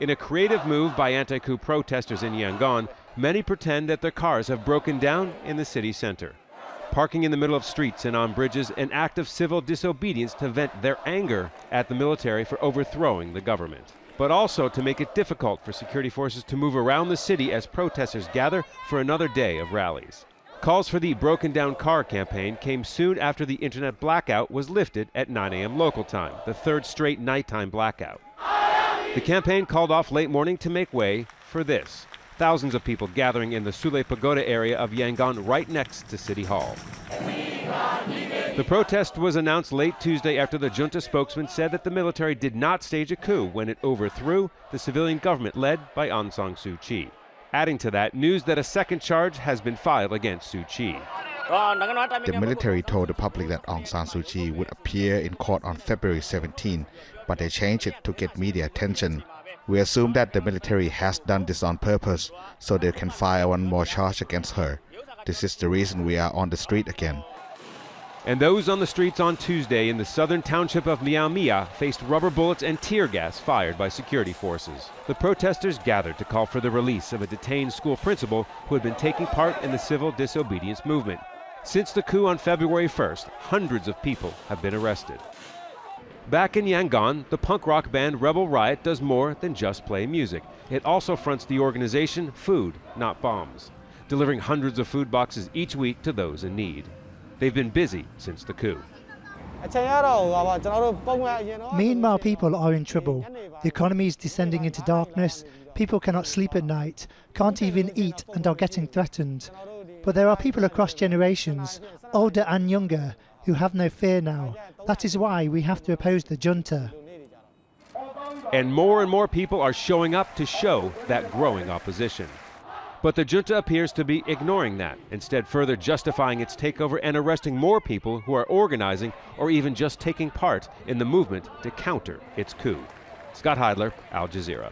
In a creative move by anti-coup protesters in Yangon, many pretend that their cars have broken down in the city center. Parking in the middle of streets and on bridges, an act of civil disobedience to vent their anger at the military for overthrowing the government, but also to make it difficult for security forces to move around the city as protesters gather for another day of rallies. Calls for the Broken Down Car campaign came soon after the internet blackout was lifted at 9 a.m. local time, the third straight nighttime blackout. The campaign called off late morning to make way for this. Thousands of people gathering in the Sule Pagoda area of Yangon right next to City Hall. The protest was announced late Tuesday after the junta spokesman said that the military did not stage a coup when it overthrew the civilian government led by Aung San Suu Kyi. Adding to that, news that a second charge has been filed against Suu Kyi. The military told the public that Aung San Suu Kyi would appear in court on February 17, but they changed it to get media attention. We assume that the military has done this on purpose, so they can file one more charge against her. This is the reason we are on the street again. And those on the streets on Tuesday in the southern township of Myanmar faced rubber bullets and tear gas fired by security forces. The protesters gathered to call for the release of a detained school principal who had been taking part in the civil disobedience movement. Since the coup on February 1st, hundreds of people have been arrested. Back in Yangon, the punk rock band Rebel Riot does more than just play music. It also fronts the organization Food, Not Bombs, delivering hundreds of food boxes each week to those in need. They've been busy since the coup. Myanmar people are in trouble. The economy is descending into darkness. People cannot sleep at night, can't even eat, and are getting threatened. But there are people across generations, older and younger, who have no fear now. That is why we have to oppose the junta. And more people are showing up to show that growing opposition. But the junta appears to be ignoring that, instead further justifying its takeover and arresting more people who are organizing or even just taking part in the movement to counter its coup. Scott Heidler, Al Jazeera.